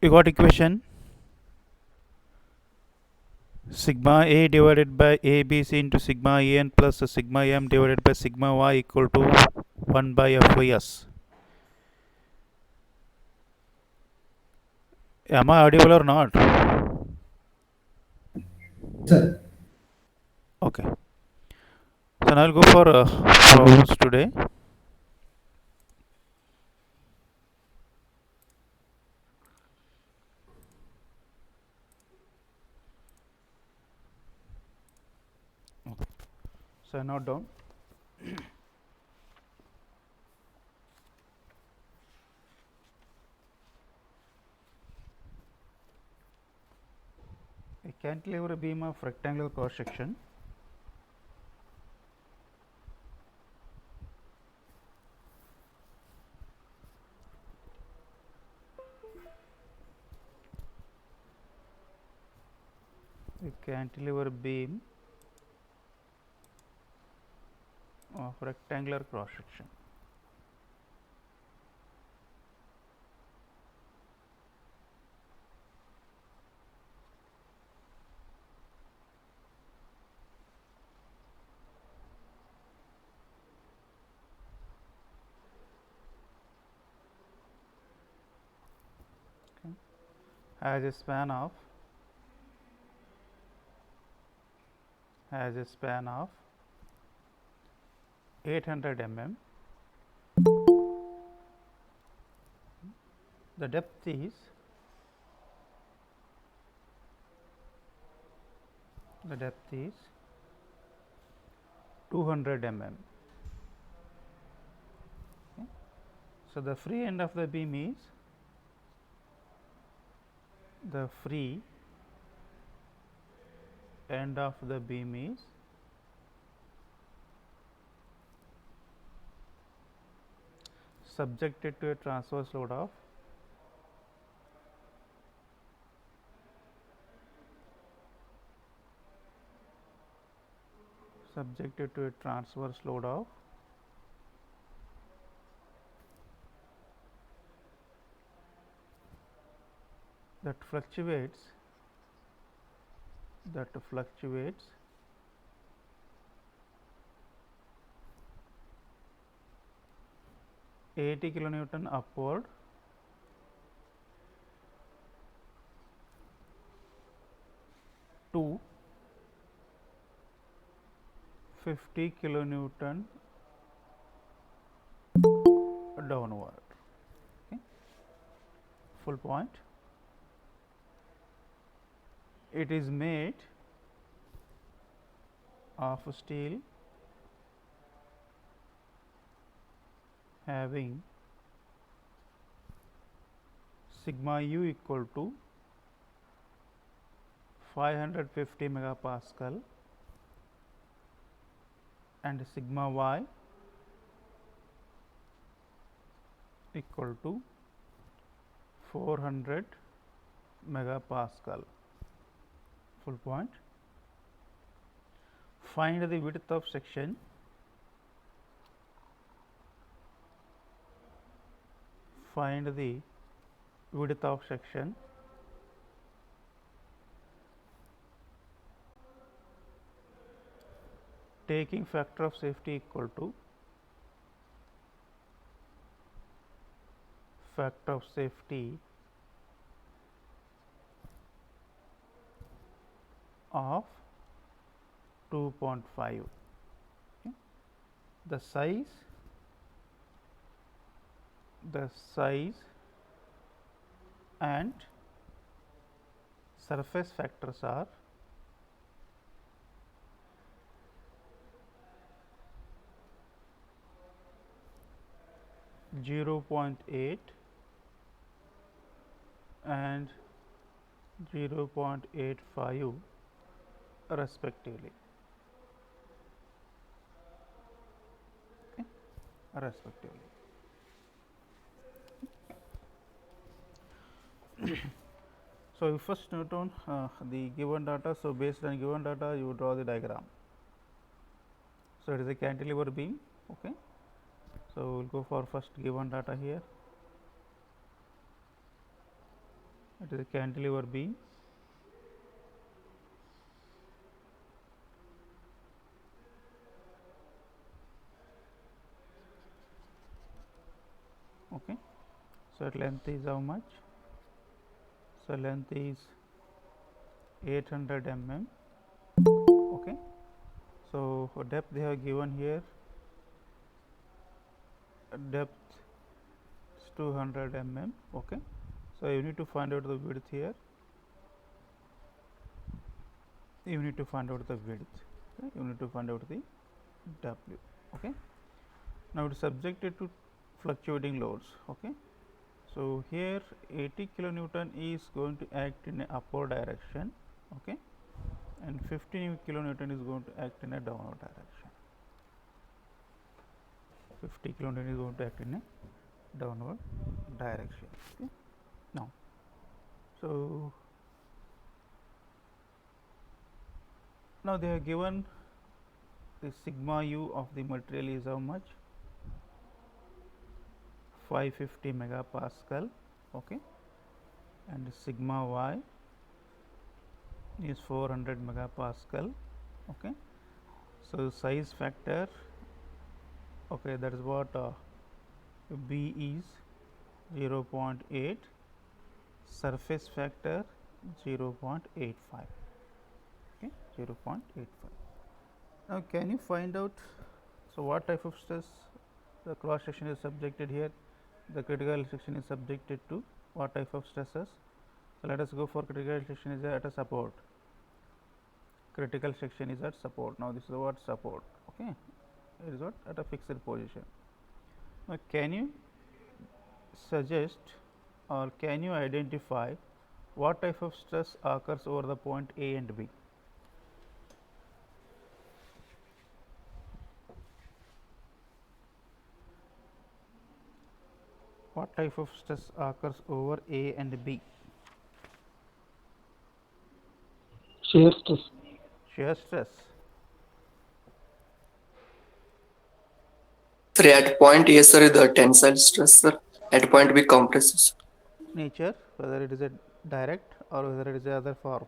You got equation sigma A divided by ABC into sigma En plus sigma M divided by sigma Y equal to 1 by Fys. Am I audible or not? Sir, Okay. So now I'll go for problems today. Okay. So I note down. A cantilever beam of rectangular cross section a cantilever beam of rectangular cross section has a span of 800 mm. The depth is 200 mm. Okay. So the free end of the beam is subjected to a transverse load of that fluctuates 80 kilonewton upward to 50 kilonewton downward. Okay. Full point. It is made of steel having sigma u equal to 550 megapascal and sigma y equal to 400 megapascal. Full point. Find the width of section taking factor of safety equal to factor of safety of 2.5. Okay. The size and surface factors are 0.8 and 0.85 respectively. Okay. Respectively. So, you first note down the given data. So, based on given data, you draw the diagram. So, it is a cantilever beam. Okay. So, we will go for first given data here. It is a cantilever beam. Okay. So at length is how much? So length is 800 mm. Okay. So for depth they have given here, depth is 200 mm. Okay. So you need to find out the width here. You need to find out the width. Okay. You need to find out the W. Okay. Now it is subjected to fluctuating loads. Okay. So here 80 kilonewton is going to act in a upward direction. Okay. And 50 kilonewton is going to act in a downward direction. 50 kilonewton is going to act in a downward direction. Okay. Now, so now they have given the sigma u of the material is how much? 550 megapascal. Okay. And sigma y is 400 megapascal. Okay. So size factor, okay, that is what B is 0.8, surface factor 0.85. Okay, 0.85. Now can you find out, so what type of stress the cross section is subjected here? The critical section is subjected to what type of stresses? So let us go for critical section is at a support. Critical section is at support. Now this is what support. Okay, it is what at a fixed position. Now can you suggest or can you identify what type of stress occurs over the point A and B? What type of stress occurs over A and B? Shear stress. Shear stress. Sir, at point A, sir, the tensile stress, sir. At point B, compressive. Nature, whether it is a direct or whether it is a other form.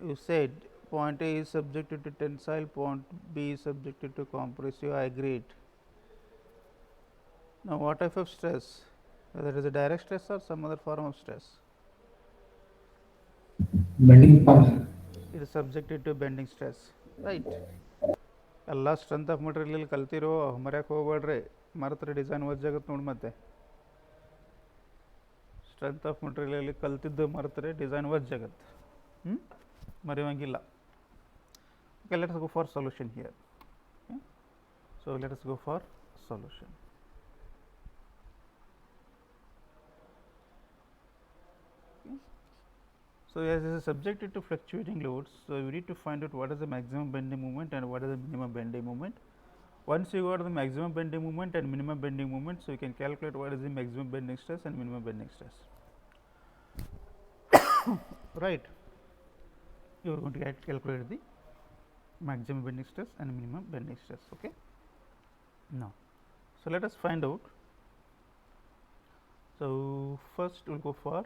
You said point A is subjected to tensile, point B is subjected to compressive. I agreed. Now, what type of stress? Whether it is a direct stress or some other form of stress? Bending form. It is subjected to bending stress, right? ಎಲ್ಲ strength of material ಕಲ್ತಿರೋ ಮರ್ಯಾಕೆ ಹೋಗ್ಬೇಡ್ರಿ, ಮರೆತ್ರೆ design ಒಜ್ಜಾಗತ್ತೆ ನೋಡಿ. ಮತ್ತೆ strength of material ಕಲ್ತಿದ್ದು ಮರೆತ್ರೆ design ಒಜ್ಜಾಗತ್ತೆ, ಮರೆಯೋಂಗಿಲ್ಲ. Okay, let us go for solution here. Okay. So let us go for solution. Okay. So as this is subjected to fluctuating loads, so we need to find out what is the maximum bending moment and what is the minimum bending moment. Once you got the maximum bending moment and minimum bending moment, so you can calculate what is the maximum bending stress and minimum bending stress. Right, you are going to calculate the maximum bending stress and minimum bending stress. Okay. Now, so let us find out. So first we will go for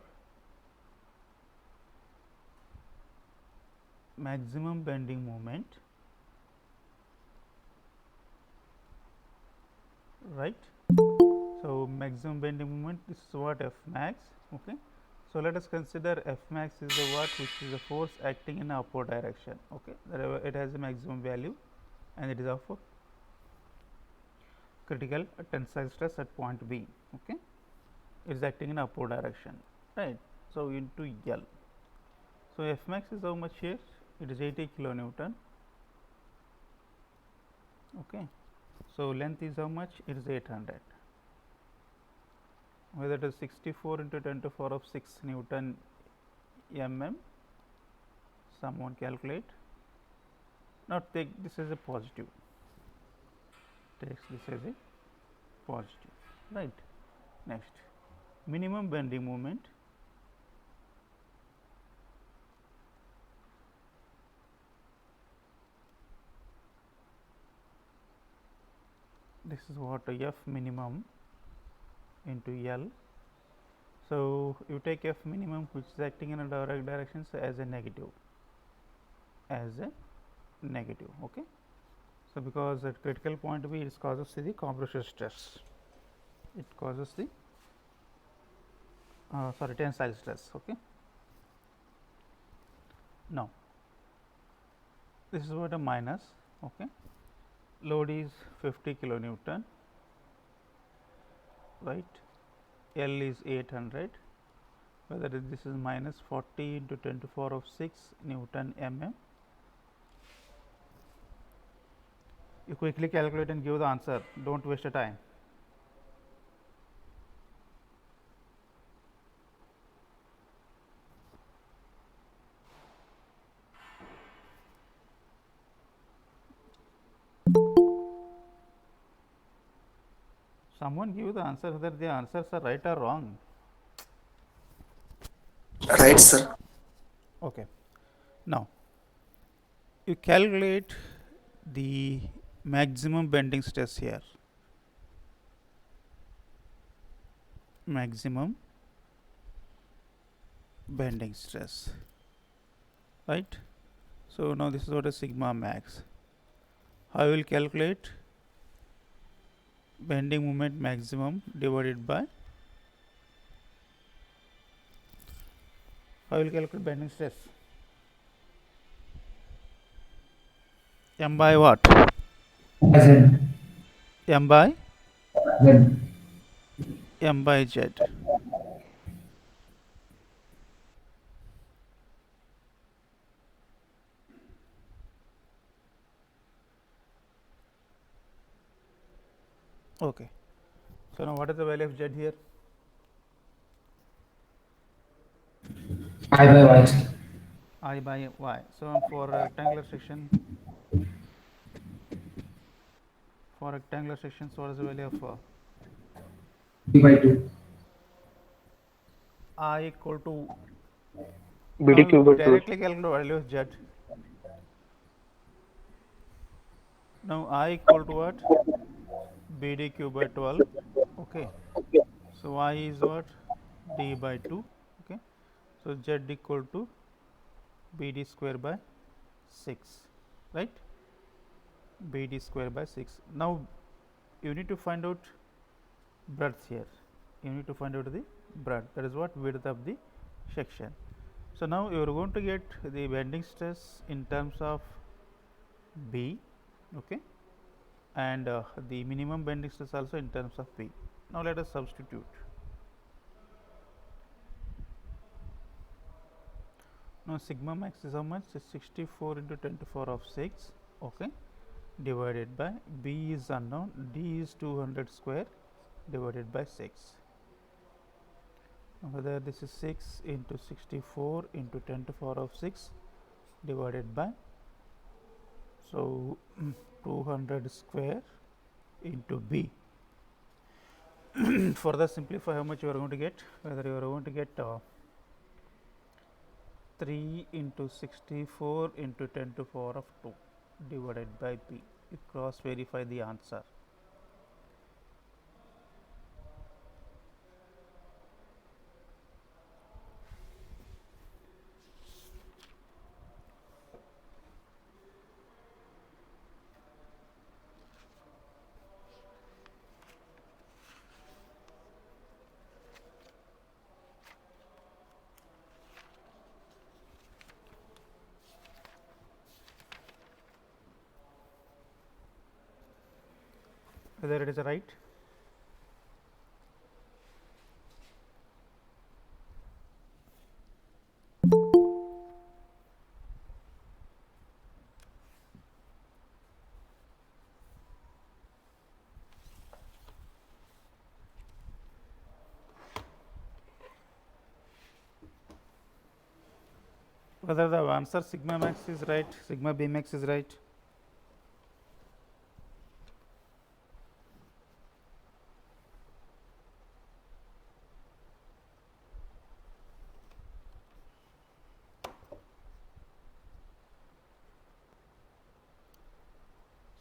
maximum bending moment, right? So maximum bending moment, this is what F max. Okay. So let us consider F max is the what, which is the force acting in upward direction. Okay, it has a maximum value and it is of critical tensile stress at point B. Okay, it is acting in upward direction, right? So into L. So F max is how much here? It is 80 kilonewton. Okay, so length is how much? It is 800. Whether it is 64 into 10 to the power of 6 Newton mm, someone calculate. Now take this as a positive, takes this as a positive, right? Next, minimum bending moment. This is what F minimum into L. So, you take F minimum which is acting in a direct direction as a negative, okay. So, because at critical point B it causes the compressive stress, it causes the tensile stress, okay. Now, this is what a minus, okay. Load is 50 kilonewton, right. L is 800, whether this is minus 40 into 10 to the power of 6 Newton mm. You quickly calculate and give the answer, do not waste a time. Someone give the answer whether the answers are right or wrong. Right, sir. Okay. Now, you calculate the maximum bending stress here, maximum bending stress, right. So, now this is what a sigma max. How you will calculate bending moment maximum divided by, how you will calculate bending stress? M by what? Z. M by Z. M by Z. Okay. So, now what is the value of Z here? I by Y. I by Y. So, for rectangular section, what is the value of B by 2. I equal to, now BD you cube by 2. directly calculate the value of Z. Now, I equal to what? BD cube by 12, okay. So, Y is what? D by 2, okay. So, Z equal to BD square by 6, right. BD square by 6. Now, you need to find out breadth here, you need to find out the breadth, that is what width of the section. So, now you are going to get the bending stress in terms of B, okay, and the minimum bending stress also in terms of B. Now, let us substitute. Now, sigma max is how much? 64 into 10 to the power of 6, okay, divided by B is unknown, D is 200 square divided by 6. Whether this is 6 into 64 into 10 to the power of 6 divided by, so 200 square into B. Further simplify, how much you are going to get? Whether you are going to get 3 into 64 into 10 to the power of 2 divided by B. You cross verify the answer. Whether it is right? Whether the answer sigma max is right, sigma B max is right.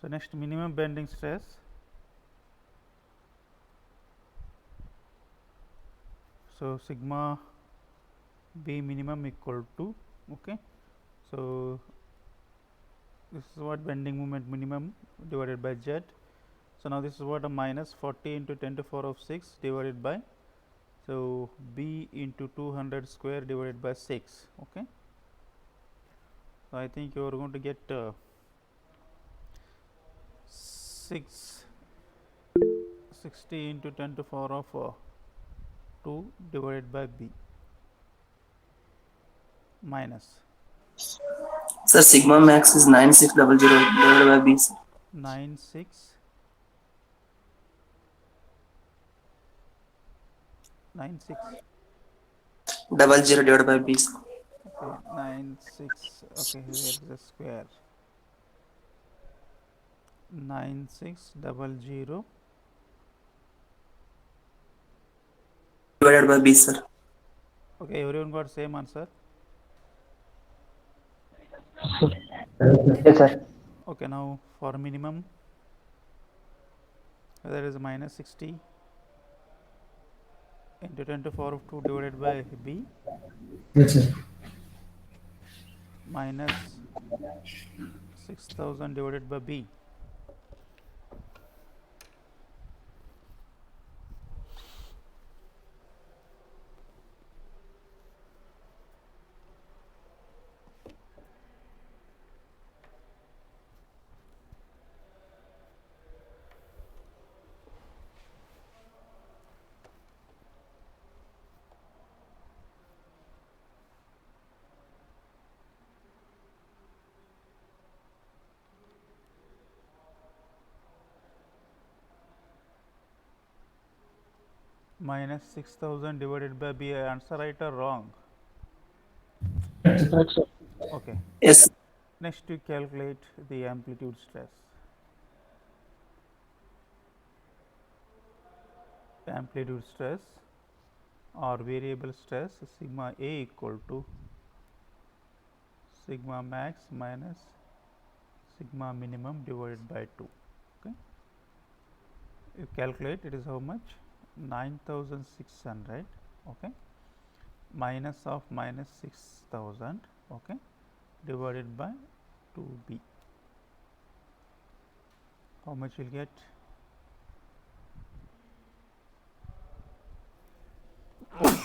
So, next minimum bending stress, so sigma B minimum equal to, okay, so this is what bending moment minimum divided by Z. So now this is what a minus 40 into 10 to the power of 6 divided by, so B into 200 square divided by 6, okay. So I think you are going to get 660 into 10 to the power of 2 divided by B minus Sir, sigma max is 9600 divided by B. Sir. 96 00 divided by B. Sir. okay 96 okay here is a square 9600 Divided by B, sir. okay everyone got same answer Yes, sir. okay now for minimum that is minus 60 into 10 to the power of 2 divided by B Yes, sir. minus 6000 divided by B minus 6000 divided by B. I answer right or wrong? Correct, sir. Okay. Yes. Next to calculate the amplitude stress. Amplitude stress or variable stress sigma A equal to sigma max minus sigma minimum divided by 2. Okay. You calculate it is how much? 9600, okay, minus of minus 6000, okay, divided by 2B. How much will get? Sorry.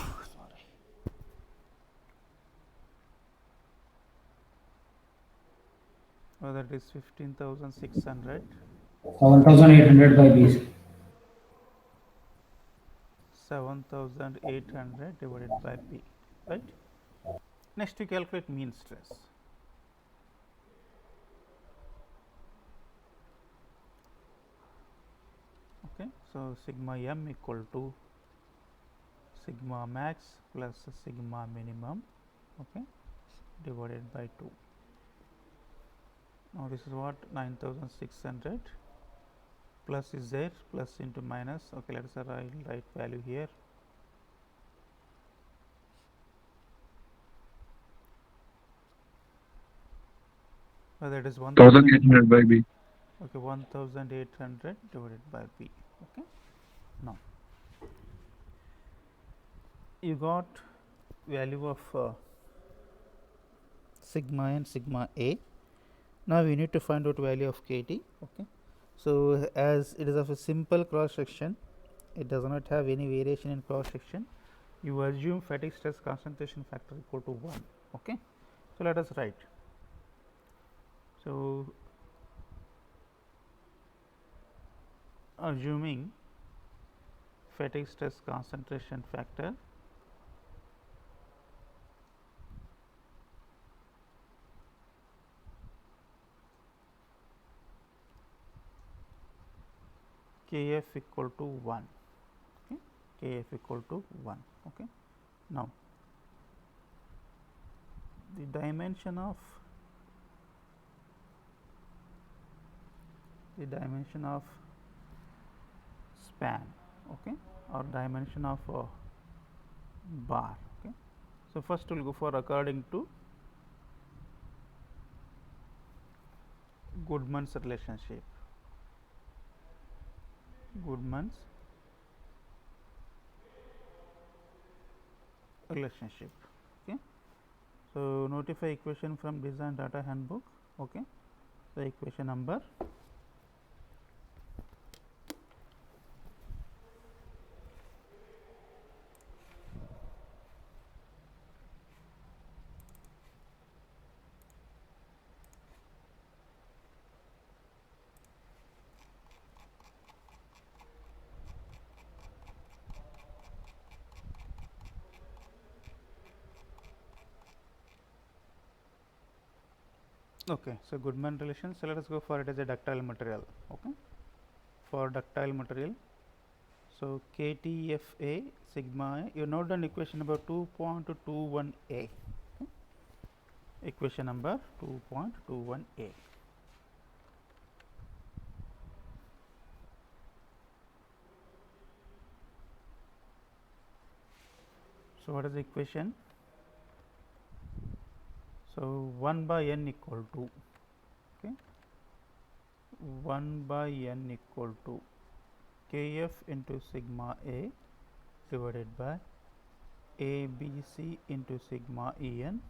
Whether it is 15,600, 7,800 by B, sir. 7,800 divided by B, right? Next we calculate mean stress. Okay, so sigma m equal to sigma max plus sigma minimum, okay, divided by 2. Now this is what 9600 plus is there, plus into minus, okay, let us write value here. That is 1800 by B. okay, 1800 divided by B. Okay, now you got value of sigma and sigma A. Now we need to find out value of KT. Okay, so as it is of a simple cross section, it does not have any variation in cross section. You assume fatigue stress concentration factor equal to 1. Okay, so let us write. So assuming fatigue stress concentration factor Kf equal to 1, okay, Kf equal to 1. Okay, now the dimension of span, okay, or dimension of bar. Okay, so first we will go for according to Goodman's relationship. Goodman's relationship. Okay, so notify equation from design data handbook. Okay, the equation number okay. So Goodman relation. So let us go for it as a ductile material. Okay, for ductile material, so KTFA sigma A, you note down equation number 2.21a. Okay. Equation number 2.21a. So what is the equation? So 1 by n equal to, okay, 1 by n equal to kf into sigma A divided by ABC into sigma En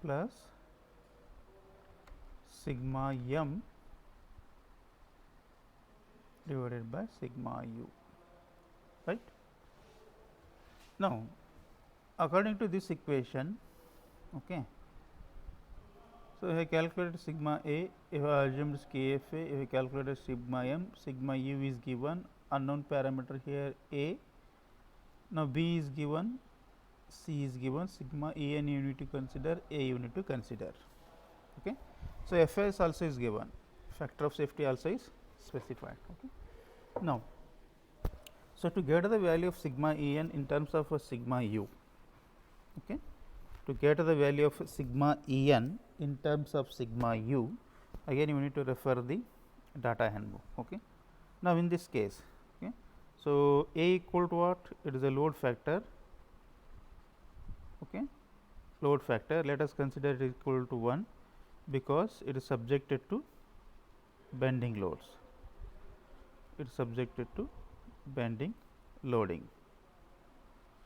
plus sigma m divided by sigma u, right. Now according to this equation, okay, so if I calculated sigma A, if I assumed KFA, if I calculated sigma m, sigma u is given, unknown parameter here A, now B is given, C is given, sigma En you need to consider, A you need to consider. Okay. So Fs also is given, factor of safety also is specified. Okay. Now, so to get the value of sigma En in terms of sigma u, okay, to get the value of sigma En in terms of sigma u, again you need to refer the data handbook. Okay. Now in this case, okay, so A equal to what? It is a load factor. Okay, load factor. Let us consider it equal to 1 because it is subjected to bending loads. It is subjected to bending loading,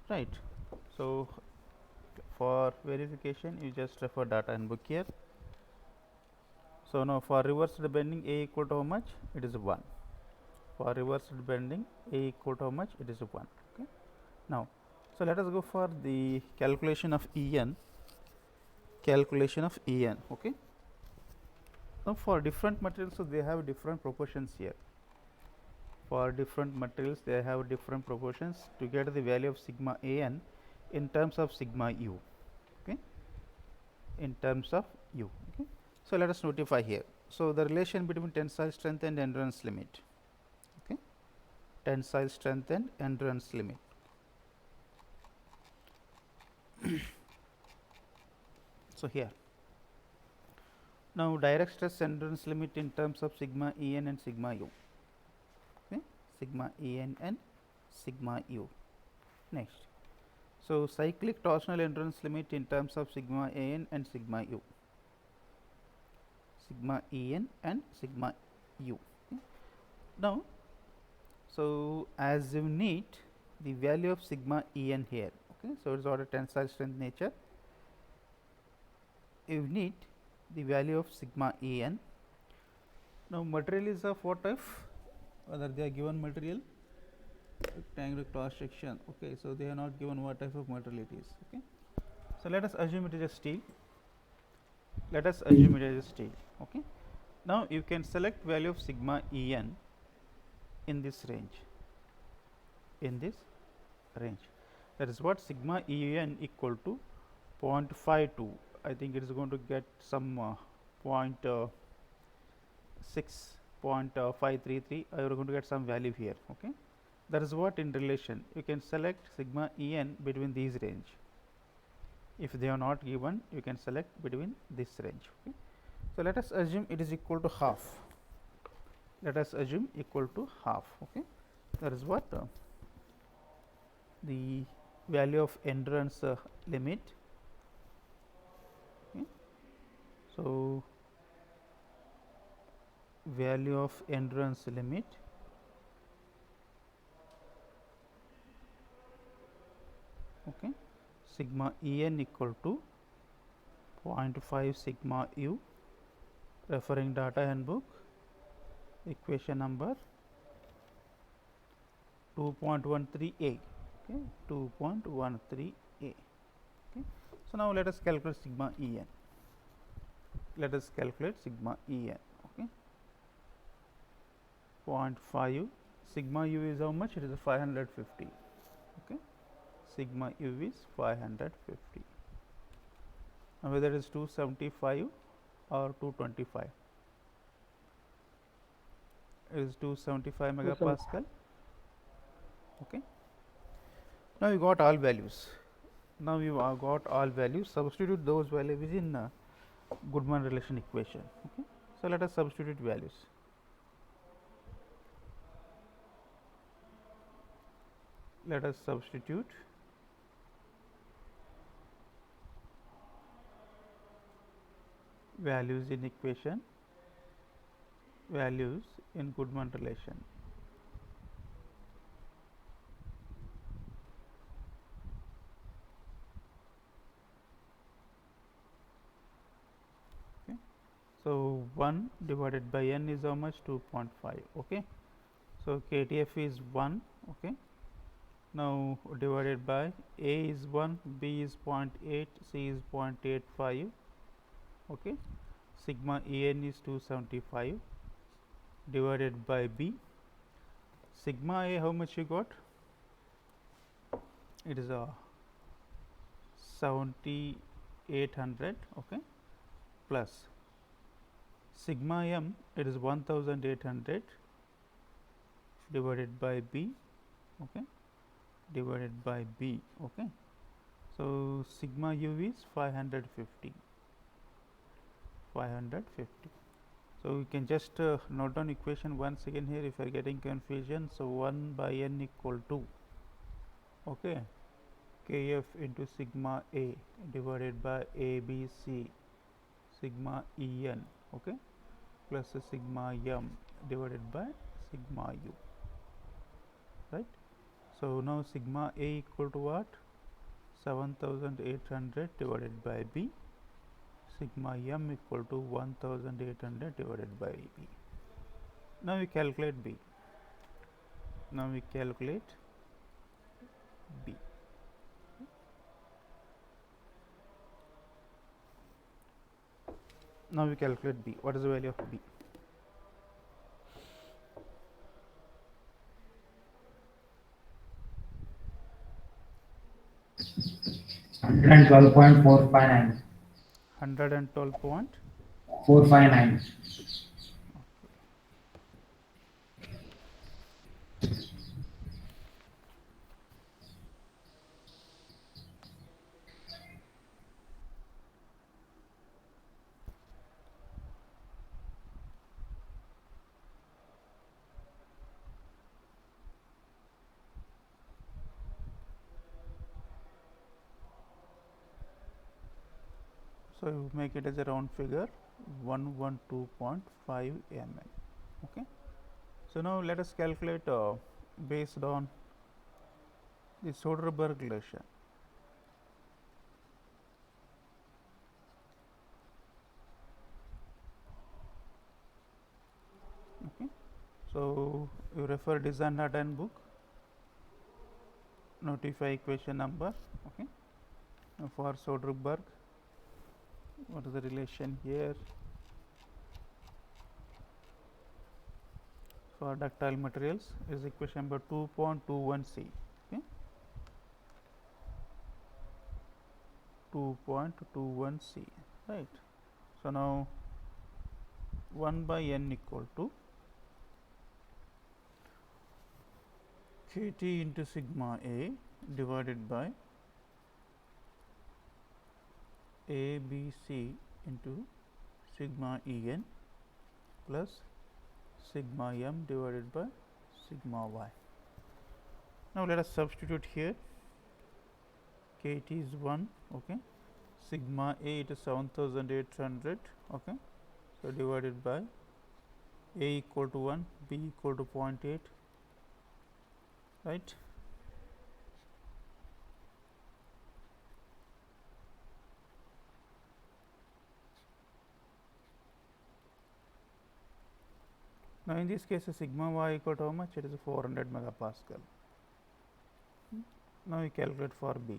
right. So for verification you just refer data handbook here. So now for reversed bending A equal to how much? It is 1. For reversed bending A equal to how much? It is 1. Okay. Now, so let us go for the calculation of En. Calculation of En. Okay. Now for different materials, so they have different proportions here. For different materials, they have different proportions to get the value of sigma En in terms of sigma u. Okay. In terms of u. Okay. So let us notify here. So the relation between tensile strength and endurance limit. Okay. Tensile strength and endurance limit. So here. Now direct stress endurance limit in terms of sigma En and sigma u. Okay. Sigma En and sigma u. Next. So cyclic torsional endurance limit in terms of sigma En and sigma u. Sigma En and sigma u. Okay. Now, so as you need the value of sigma En here. Okay. So it is order tensile strength nature. You need the value of sigma En. Now material is of what type? Whether they are given material, rectangular cross section. Okay, so they are not given what type of material it is. Okay, so let us assume it is a steel. Let us assume it is a steel. Okay, now you can select value of sigma En in this range. In this range, that is what sigma En equal to 0.52. I think it is going to get some 0.6, 0.533. I are going to get some value here. Okay, that is what in relation you can select sigma En between these range. If they are not given, you can select between this range. Okay, so let us assume it is equal to half. Let us assume equal to half. Okay, that is what the value of endurance limit. Okay. So value of endurance limit okay. Sigma En equal to 0.5 sigma u, referring data handbook, equation number 2.13a, okay, 2.13a, okay. So now let us calculate sigma En. Let us calculate sigma En, okay. 0.5 sigma u is how much? It is 550, okay. Sigma u is 550. Now whether it is 275 or 225, it is 275 megapascal, okay. Now you got all values. Now you got all values. Substitute those values in Goodman relation equation, okay. So let us substitute values. Let us substitute values in equation, values in Goodman relation. Okay. So 1 divided by n is how much? 2.5, okay. So KTF is 1, okay. Now divided by A is 1, B is 0.8, C is 0.85, okay. Sigma En is 275 divided by B. Sigma A, how much you got? It is a 7800, okay, plus sigma M, it is 1800 divided by B, okay, divided by B, okay. So sigma U is 550. So we can just note down equation once again here if you are getting confusion. So 1 by n equal to, okay, Kf into sigma A divided by ABC sigma En, okay, plus sigma M divided by sigma U, right. So now sigma A equal to what? 7800 divided by B, sigma M equal to 1800 divided by B. Now we calculate B. Now we calculate B. Now we calculate B. What is the value of B? $112.459. 112.459. So you make it as a round figure 112.5 mm, okay. So now let us calculate based on the Soderberg relation. Okay. So you refer design data handbook, notify equation number, okay. Now for Soderberg, what is the relation here? For ductile materials is equation number 2.21c, okay, 2.21c, right. So now 1 by n equal to Kt into sigma A divided by ABC into sigma En plus sigma M divided by sigma Y. Now let us substitute here. Kt is 1, okay. Sigma A, it is 7800, okay. So divided by A equal to 1, B equal to 0.8, right. Now in this case sigma y equal to how much? It is 400 megapascal. Now we calculate for B.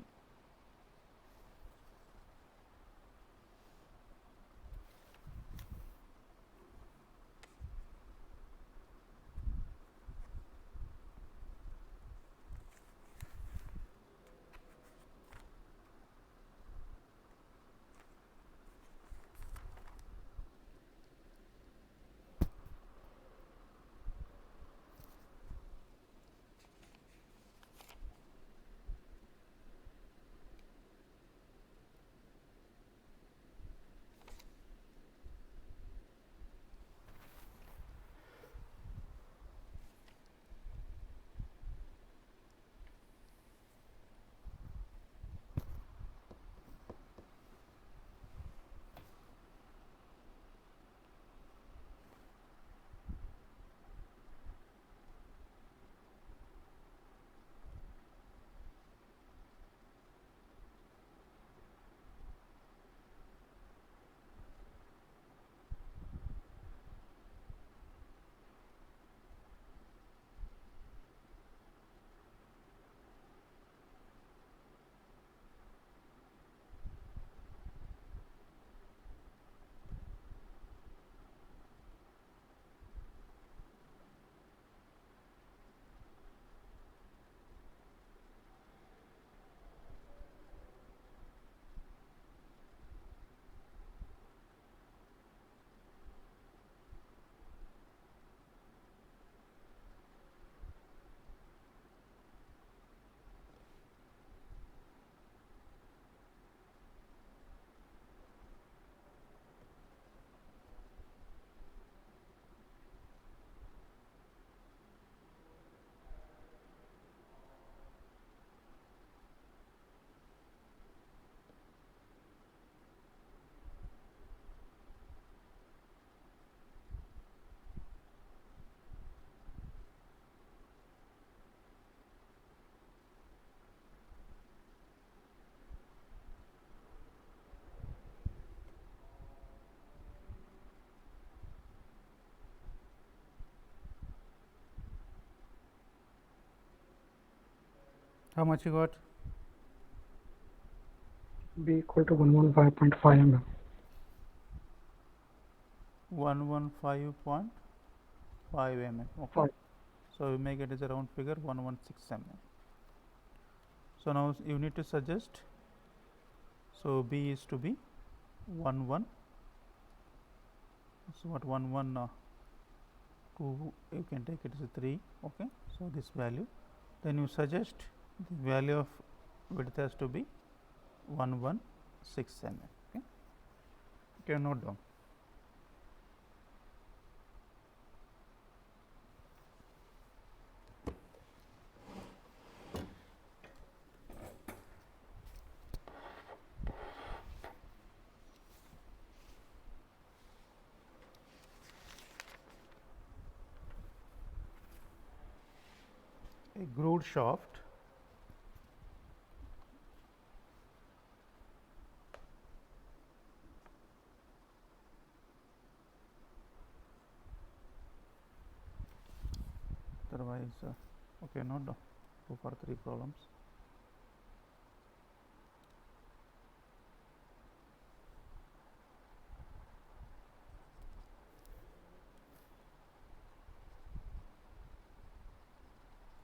How much you got? B equal to 115.5 mm. 115.5 mm. Okay. Five. So we make it as a round figure 116 mm. So now you need to suggest. So B is to be 11. So what 11 2 you can take it as a 3. Okay. So this value. Then you suggest the value of width has to be 116 mm. Okay. You can note down. A grooved shaft otherwise okay, not the 2 for 3 problems.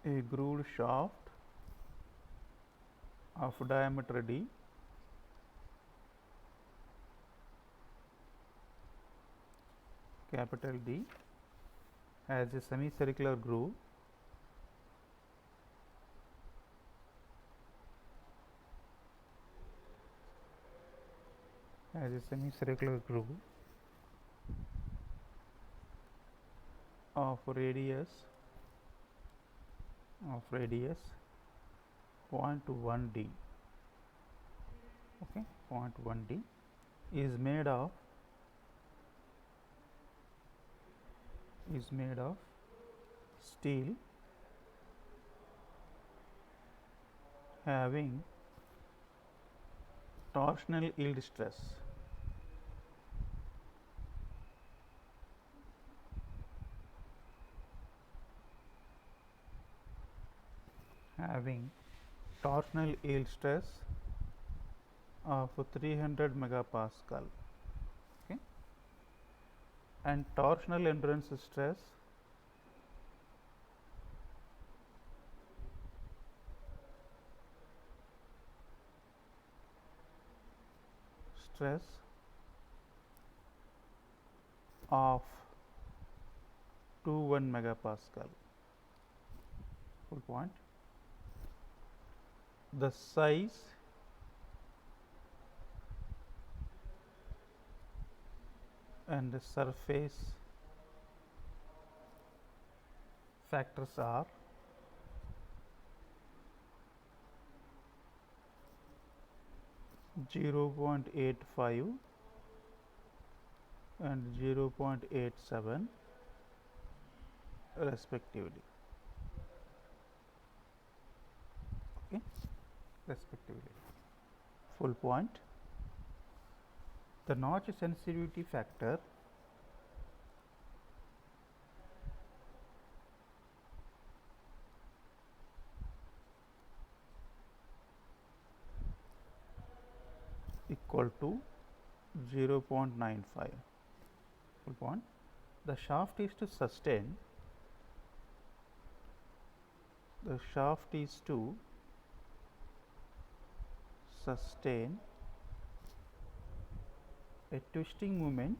A grooved shaft of diameter d capital D has a semicircular groove of radius 0.1 d. Okay, 0.1 d is made of steel having torsional yield stress having torsional yield stress of 300 megapascal, okay, and torsional endurance stress of 21 megapascal. Full point. The size and the surface factors are .85 and 0.87 respectively, okay, respectively. Full point. The notch sensitivity factor equal to 0.95. Full point. The shaft is to sustain, the shaft is to sustain a twisting moment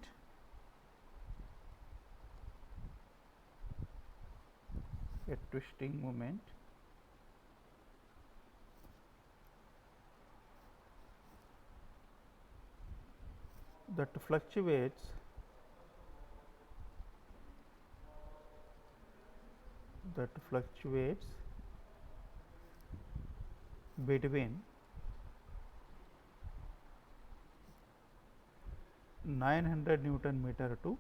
that fluctuates between 900 Newton meter to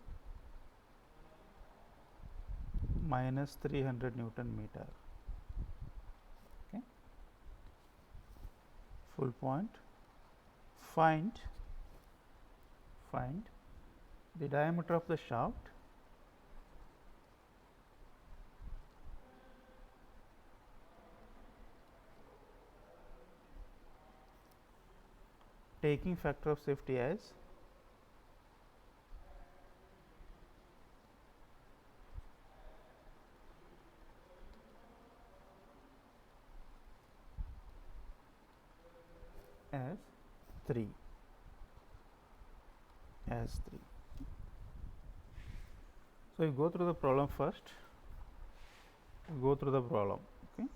minus 300 Newton meter, okay. Full point. Find the diameter of the shaft taking factor of safety as as 3. So, you go through the problem first, okay.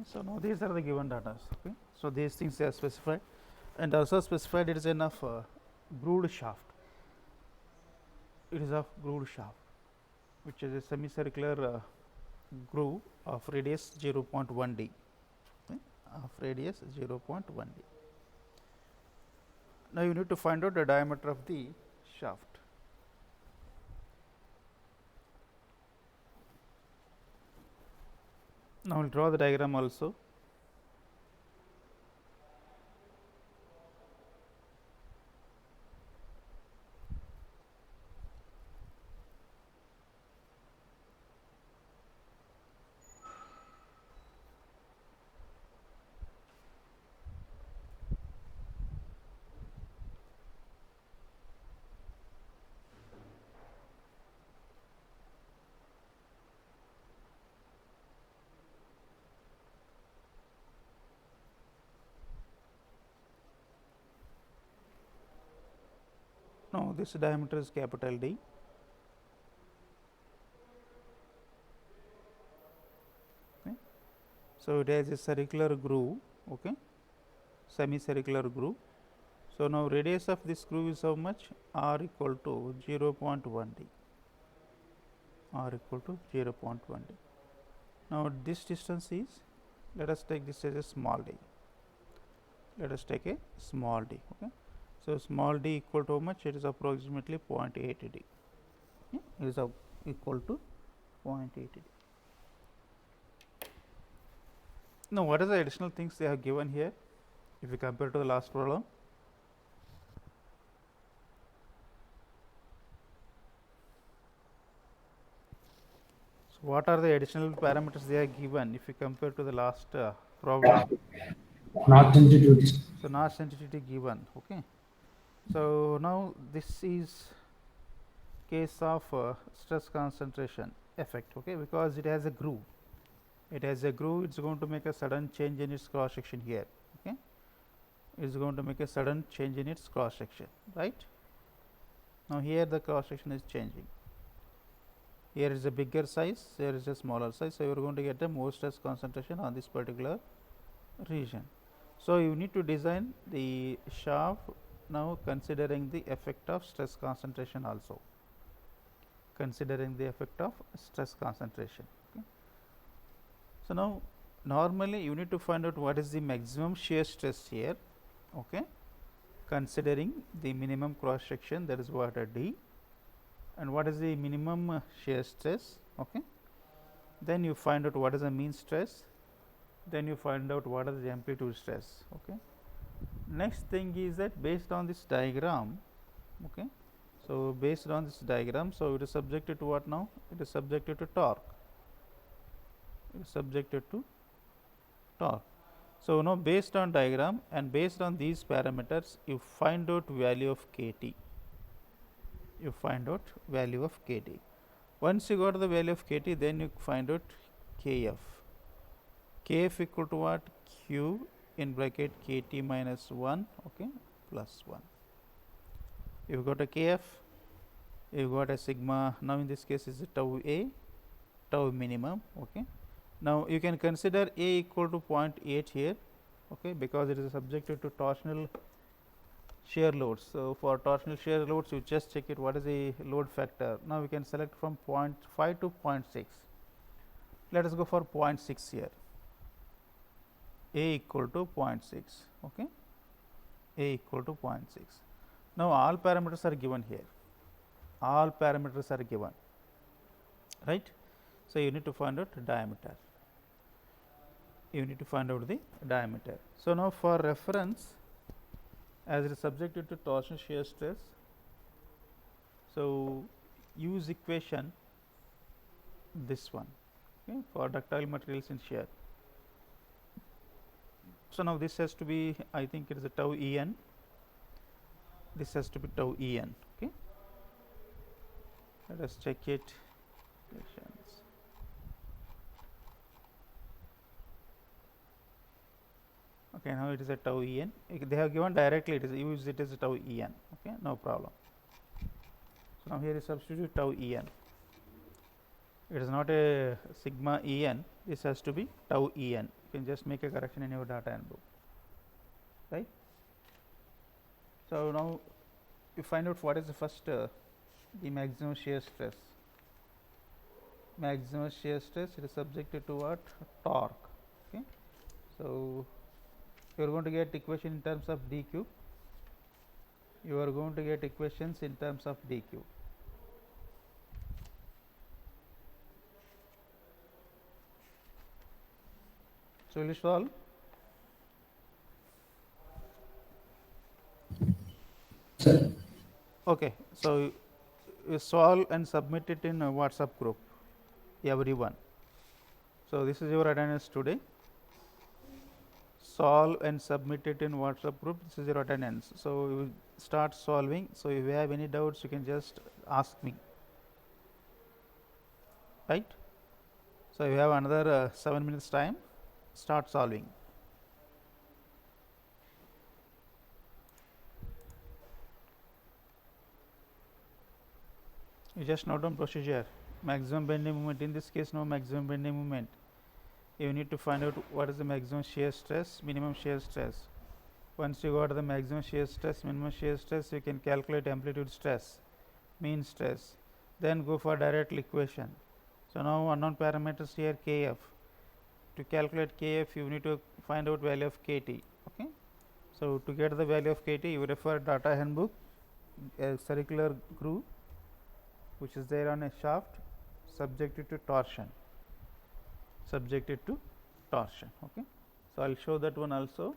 So, now these are the given data, okay. So, these things are specified, and also specified it is enough grooved shaft, it is of grooved shaft which is a semicircular groove of radius 0.1 d, okay, of radius 0.1 d. Now, you need to find out the diameter of the shaft. Now, we will draw the diagram also. Now this diameter is capital D. Okay. So it has a circular groove, okay, semicircular groove. So now radius of this groove is how much? R equal to 0.1 d. R equal to 0.1 d. Now this distance is, let us take this as a small d. Let us take a small d. Okay. So small d equal to how much? It is approximately 0.8 d. Okay. It is equal to 0.8 d. Now what are the additional things they have given here if we compare to the last problem? So what are the additional parameters they are given if you compare to the last problem? Not sensitivity. So notch sensitivity given. Okay. So now this is case of stress concentration effect. Okay, because it has a groove. It has a groove. It's going to make a sudden change in its cross section here. Okay, it's going to make a sudden change in its cross section. Right. Now here the cross section is changing. Here is a bigger size, here is a smaller size. So you are going to get a more stress concentration on this particular region. So you need to design the shaft now considering the effect of stress concentration also. Considering the effect of stress concentration. Okay. So now normally you need to find out what is the maximum shear stress here. Okay. Considering the minimum cross section, that is what a D, and what is the minimum shear stress. Okay. Then you find out what is the mean stress, then you find out what is the amplitude stress. Okay. Next thing is that based on this diagram, okay, so based on this diagram, so it is subjected to what now? It is subjected to torque. It is subjected to torque. So now based on diagram and based on these parameters, you find out value of kT. You find out value of kT. Once you got the value of kT, then you find out kf. Kf equal to what? Q in bracket kT minus 1, okay, plus 1. You got a kf, you got a sigma. Now in this case is a tau A, tau minimum. Okay. Now you can consider A equal to 0.8 here, okay, because it is subjected to torsional shear loads. So for torsional shear loads, you just check it what is the load factor. Now we can select from 0.5 to 0.6. Let us go for 0.6 here. A equal to 0.6. Okay. A equal to 0.6. Now all parameters are given here. All parameters are given, right? So you need to find out diameter. You need to find out the diameter. So now for reference, as it is subjected to torsional shear stress, so use equation this one, okay, for ductile materials in shear. So now this has to be, I think it is a tau En. This has to be tau En. Okay. Let us check it. Okay, now it is a tau En. They have given directly, it is use it as a tau En. Okay, no problem. So now here is substitute tau En. It is not a sigma En. This has to be tau En. You can just make a correction in your data and book, right? So now you find out what is the first the maximum shear stress. Maximum shear stress, it is subjected to what? Torque. Okay. So you are going to get equation in terms of dq. You are going to get equations in terms of dq. So will you solve? Sir, Okay, so you solve and submit it in a WhatsApp group, everyone. So this is your attendance today. Solve and submit it in WhatsApp group. This is your attendance. So you start solving. So if you have any doubts, you can just ask me, right? So you have another 7 minutes time. Start solving. You just note down procedure. Maximum bending moment, in this case no maximum bending moment. You need to find out what is the maximum shear stress, minimum shear stress. Once you got the maximum shear stress, minimum shear stress, you can calculate amplitude stress, mean stress, then go for direct equation. So now unknown parameters here kf. To calculate kf, you need to find out value of kt. Okay. So to get the value of kt, you refer data handbook, a circular groove which is there on a shaft subjected to torsion. Subjected to torsion. Okay. So I'll show that one also.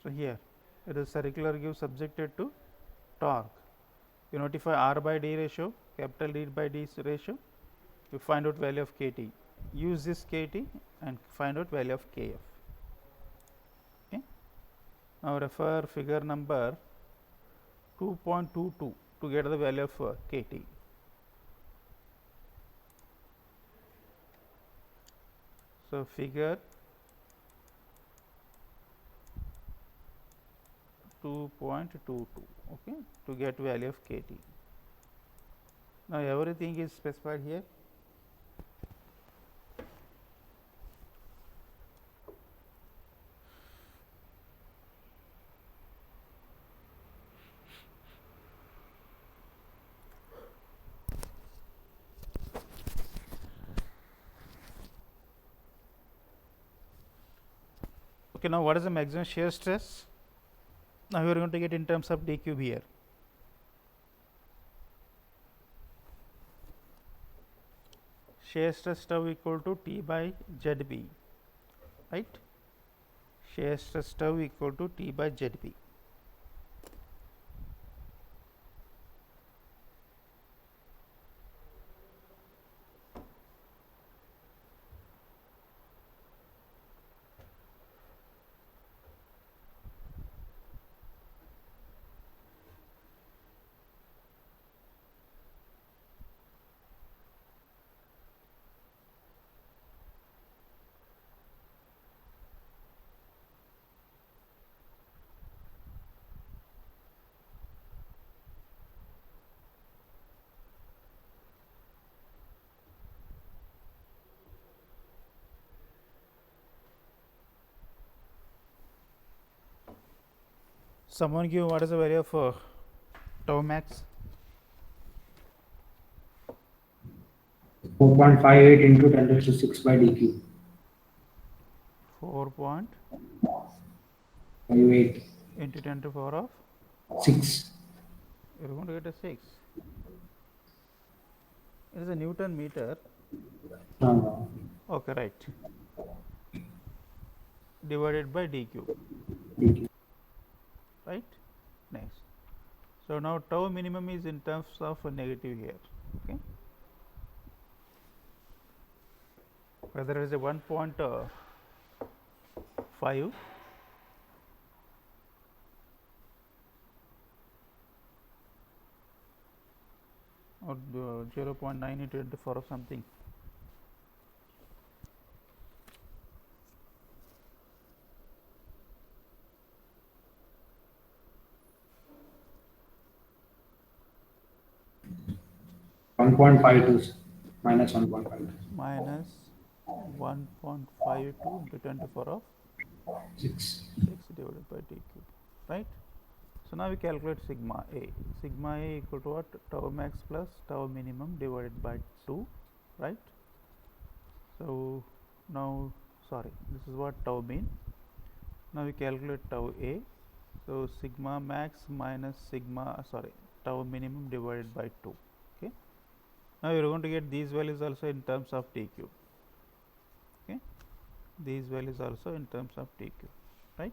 So here it is circular groove subjected to torque. You notify R by D ratio, capital D by D ratio, you find out value of kt. Use this kt and find out value of kf. Okay. Now refer figure number 2.22 to get the value of kt. So figure 2.22, okay, to get value of kt. Now everything is specified here. Okay, now what is the maximum shear stress? Now we are going to get in terms of d cube here. Shear stress tau equal to T by ZB, right? Shear stress tau equal to T by ZB. Someone give what is the value of tau max? 4.58 into 10 raised to 6 by d cube. 4.58 into 10 to the power of 6. you are going to get a 6. It is a Newton meter. No. Okay, right. Divided by d cube. D cube. Right. Next. So now tau minimum is in terms of a negative here. Okay. Whether it is a 1.5 or 0.9 into 10 to the power of something. -1.52 minus 1.52. Minus 1.52 into 10 to the power of 6. 6 divided by d cube, right? So now we calculate sigma A. Sigma A equal to what? Tau max plus tau minimum divided by 2, right? So now, sorry, this is what tau mean. Now we calculate tau A. So sigma max minus sigma, tau minimum divided by 2. Okay. Now we are going to get these values also in terms of t cube. Okay. These values also in terms of t cube, right?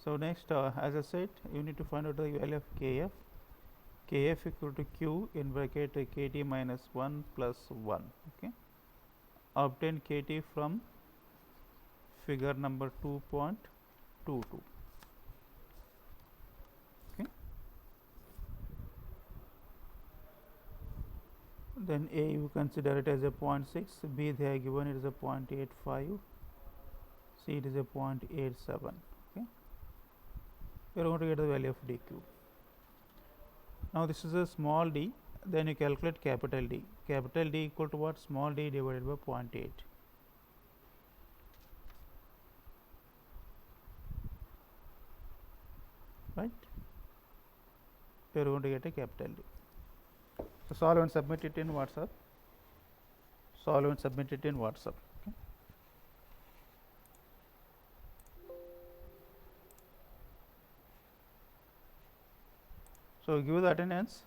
So next, as I said, you need to find out the value of kf. Kf equal to q in bracket kt minus 1 plus 1. Okay. obtain KT from figure number 2.22. Okay. Then A you consider it as a 0.6, B they are given it is a 0.85, C it is a 0.87. Okay. We are going to get the value of dq. Now this is a small d, then you calculate capital D. Capital D equal to what? Small d divided by 0.8. Right? We are going to get a capital D. So solve and submit it in WhatsApp. Solve and submit it in WhatsApp. Okay. So give the attendance.